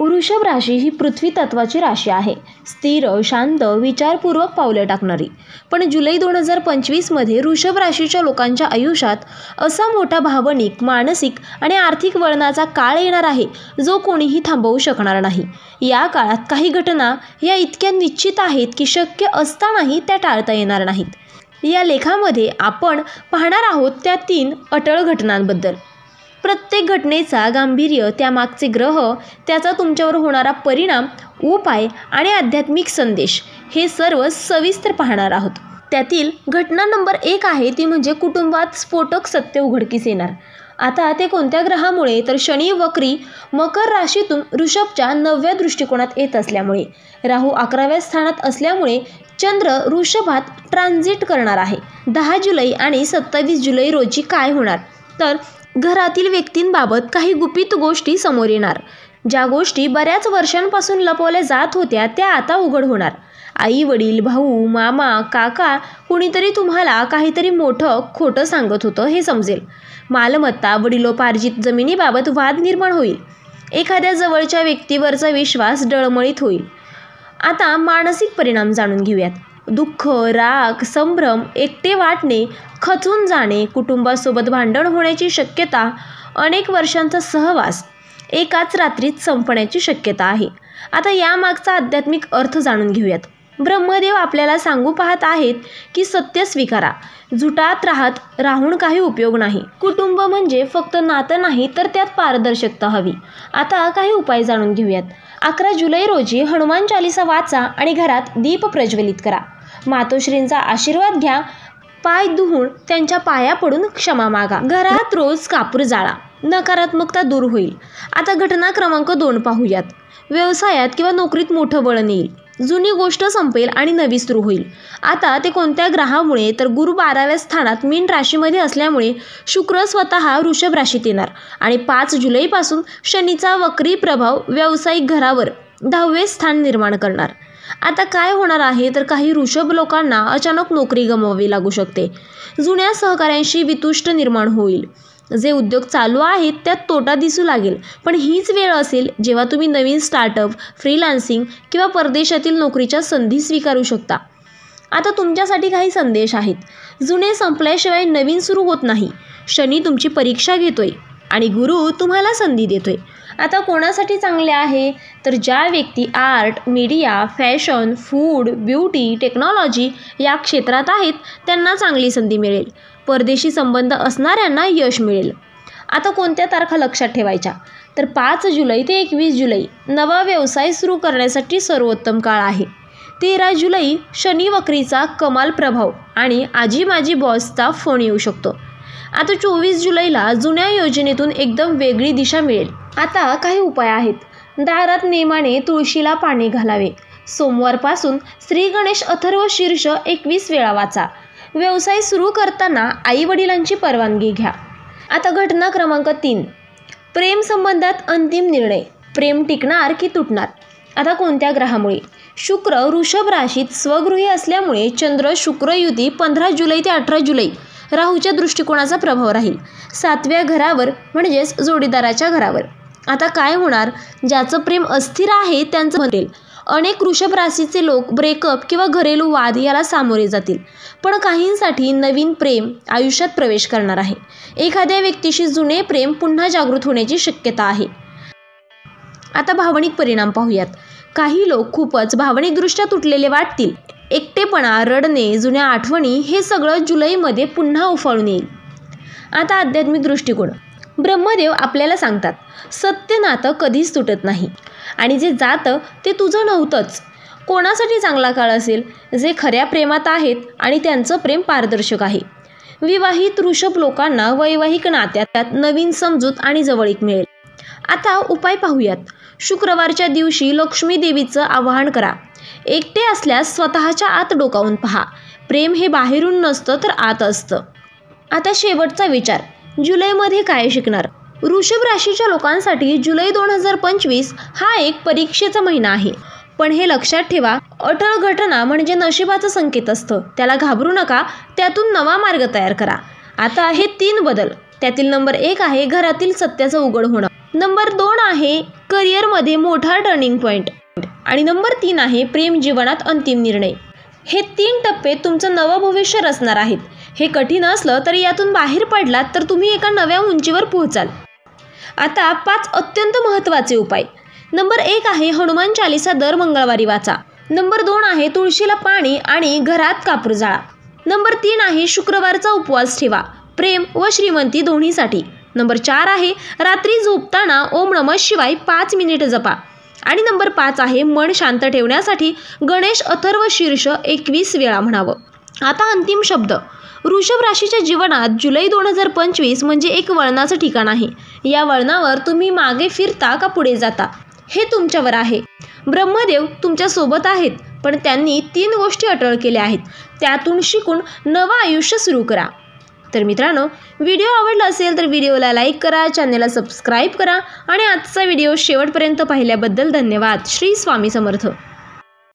वृषभ राशी ही पृथ्वी तत्वाची राशी आहे, स्थिर, शांत, विचारपूर्वक पावले टाकणारी. पण जुलै 2025मध्ये वृषभ राशीच्या लोकांच्या आयुष्यात असा मोठा भावनिक, मानसिक आणि आर्थिक वळणाचा काळ येणार आहे जो कोणीही थांबवू शकणार नाही. या काळात काही घटना या इतक्या निश्चित आहेत की शक्य असतानाही त्या टाळता येणार नाहीत. या लेखामध्ये आपण पाहणार आहोत त्या 3 अटळ घटनांबद्दल. प्रत्येक घटनेचा गांभीर्य, त्यामागचे ग्रह, त्याचा तुमच्यावर होणारा परिणाम, उपाय आणि आध्यात्मिक संदेश हे सर्व सविस्तर पाहणार आहोत. त्यातील घटना नंबर 1 आहे ती म्हणजे कुटुंबात स्फोटक सत्य उघडकीस येणार. आता ते कोणत्या ग्रहामुळे तर शनी वक्री मकर राशीतून ऋषभच्या 9व्या दृष्टिकोनात येत असल्यामुळे, राहू 11व्या स्थानात असल्यामुळे चंद्र ऋषभात ट्रान्झिट करणार आहे. 10 जुलै आणि 27 जुलै रोजी काय होणार तर घरातील व्यक्तींबाबत काही गुपित गोष्टी समोर येणार. ज्या गोष्टी बऱ्याच वर्षांपासून लपवल्या जात होत्या त्या आता उघड होणार. आई वडील, भाऊ, मामा, काका कुणीतरी तुम्हाला काहीतरी मोठं खोटं सांगत होतं हे समजेल. मालमत्ता, वडिलोपार्जित जमिनीबाबत वाद निर्माण होईल. एखाद्या जवळच्या व्यक्तीवरचा विश्वास डळमळीत होईल. आता मानसिक परिणाम जाणून घेऊयात. दुःख, राग, संभ्रम, एकटे वाटणे, खचून जाणे, कुटुंबासोबत भांडण होण्याची शक्यता, अनेक वर्षांचा सहवास एकाच रात्रीत संपण्याची शक्यता आहे. आता यामागचा आध्यात्मिक अर्थ जाणून घेऊयात. ब्रह्मदेव आपल्याला सांगू पाहत आहेत की सत्य स्वीकारा, झुटात राहून काही उपयोग नाही. कुटुंब म्हणजे फक्त नातं नाही तर त्यात पारदर्शकता हवी. आता काही उपाय जाणून घेऊयात. 11 जुलै रोजी हनुमान चालीसा वाचा आणि घरात दीप प्रज्वलित करा. मातोश्रींचा आशीर्वाद घ्या. पाय धुवून त्यांच्या पाया पडून क्षमा मागा. घरात रोज कापूर जाळा, नकारात्मकता दूर होईल. आता घटना क्रमांक 2 पाहूयात. व्यवसायात किंवा नोकरीत मोठं वळण येईल. जुनी गोष्ट संपेल आणि नवी सुरू होईल. आता ते कोणत्या ग्रहामुळे तर गुरु 12व्या स्थानात मीन राशीमध्ये असल्यामुळे शुक्र स्वतः वृषभ राशीत येणार आणि 5 जुलैपासून शनीचा वक्री प्रभाव व्यावसायिक घरावर 10वे स्थान निर्माण करणार. आता काय होणार आहे तर काही वृषभ लोकांना अचानक नोकरी गमवावी लागू शकते. जुन्या सहकाऱ्यांशी वितुष्ट निर्माण होईल. जे उद्योग चालू आहेत त्यात तोटा दिसू लागेल. पण हीच वेळ असेल जेव्हा तुम्ही नवीन स्टार्टअप, फ्रीलान्सिंग किंवा परदेशातील नोकरीच्या संधी स्वीकारू शकता. आता तुमच्यासाठी काही संदेश आहेत. जुने संपल्याशिवाय नवीन सुरू होत नाही. शनी तुमची परीक्षा घेतोय आणि गुरु तुम्हाला संधी देतोय. आता कोणासाठी चांगले आहे तर ज्या व्यक्ती art, media, fashion, food, beauty, technology या क्षेत्रात आहेत त्यांना चांगली संधी मिळेल. परदेशी संबंध असणाऱ्यांना यश मिळेल. आता कोणत्या तारखा लक्षात ठेवायच्या तर 5 जुलै ते 21 जुलै नवा व्यवसाय सुरू करण्यासाठी सर्वोत्तम काळ आहे. 13 जुलै शनी वक्रीचा कमाल प्रभाव आणि आजी माझी बॉसचा फोन येऊ शकतो. आता 24 जुलैला जुन्या योजनेतून एकदम वेगळी दिशा मिळेल. आता काही उपाय आहेत. दारात नेमाने तुळशीला पाणी घालावे. सोमवारपासून श्री गणेश अथर्व शीर्ष 21 वेळा वाचा. व्यवसाय सुरू करताना आई वडिलांची परवानगी घ्या. आता घटना क्रमांक 3, प्रेम संबंधात अंतिम निर्णय. प्रेम टिकणार की तुटणार. आता कोणत्या ग्रहामुळे. शुक्र वृषभ राशीत स्वगृही असल्यामुळे चंद्र शुक्र युती 15 जुलै ते 18 जुलै राहूच्या दृष्टिकोनाचा प्रभाव राहील. 7व्या घरावर म्हणजेच जोडीदाराच्या घरावर. आता काय होणार, ज्याचं प्रेम अस्थिर आहे त्यांचं बनेल. अनेक वृषभ राशीचे लोक ब्रेकअप किंवा घरेलू वाद याला सामोरे जातील. पण काहींसाठी नवीन प्रेम आयुष्यात प्रवेश करणार आहे. एखाद्या व्यक्तीशी जुने प्रेम पुन्हा जागृत होण्याची शक्यता आहे. आता भावनिक परिणाम पाहूयात. काही लोक खूपच भावनिकदृष्ट्या तुटलेले वाटतील. एकटेपणा, रडणे, जुन्या आठवणी हे सगळं जुलैमध्ये पुन्हा उफाळून येईल. आता आध्यात्मिक दृष्टिकोन. ब्रह्मदेव आपल्याला सांगतात सत्य नातं कधीच तुटत नाही आणि जे जातं ते तुझं नव्हतंच. कोणासाठी चांगला काळ असेल जे खऱ्या प्रेमात आहेत आणि त्यांचं प्रेम पारदर्शक आहे. विवाहित वृषभ लोकांना वैवाहिक नात्यात नवीन समजूत आणि जवळीक मिळेल. आता उपाय पाहूयात. शुक्रवारच्या दिवशी लक्ष्मी देवीचं आवाहन करा. एकटे असल्यास स्वतःच्या आत डोकावून पहा. प्रेम हे बाहेरून नसतं तर आत असतं. आता शेवटचा विचार. जुलैमध्ये काय शिकणार. वृषभ राशीच्या लोकांसाठी जुलै 2025 हा एक परीक्षेचा महिना आहे. पण हे लक्षात ठेवा, अटळ घटना म्हणजे नशिबाचं संकेत असतं. त्याला घाबरू नका, त्यातून नवा मार्ग तयार करा. आता हे 3 बदल. त्यातील नंबर 1 आहे घरातील सत्याचं उघड होणं. नंबर 2 आहे करिअरमध्ये मोठा टर्निंग पॉईंट. आणि नंबर 3 आहे प्रेम जीवनात अंतिम निर्णय. हे 3 टप्पे तुमचं नवं भविष्य रचणार आहेत. हे कठीण असलं तरी यातून बाहेर पडलात तर तुम्ही एका नव्या उंचीवर पोहोचाल. आता 5 अत्यंत महत्त्वाचे उपाय. नंबर 1 आहे हनुमान चालीसा दर मंगळवारी वाचा. नंबर 2 आहे तुळशीला पाणी आणि घरात कापूर जाळा. नंबर 3 आहे शुक्रवारचा उपवास ठेवा, प्रेम व श्रीमंती दोन्हीसाठी. नंबर 4 आहे रात्री झोपताना ओम नमः शिवाय 5 मिनिट जपा. आणि नंबर 5 आहे मन शांत ठेवण्यासाठी गणेश अथर्व शीर्ष 21 वेळा म्हणावं. आता अंतिम शब्द. वृषभ राशीच्या जीवनात जुलै 2025 म्हणजे एक वळणाचं ठिकाण आहे. या वळणावर तुम्ही मागे फिरता का पुढे जाता हे तुमच्यावर आहे. ब्रह्मदेव तुमच्या सोबत आहेत, पण त्यांनी 3 गोष्टी अटळ केल्या आहेत. त्यातून शिकून नवं आयुष्य सुरू करा. तर मित्रांनो, व्हिडिओ आवडला असेल तर व्हिडिओला लाईक करा, चॅनलला सबस्क्राईब करा आणि आजचा व्हिडिओ शेवटपर्यंत पाहिल्याबद्दल धन्यवाद. श्री स्वामी समर्थ.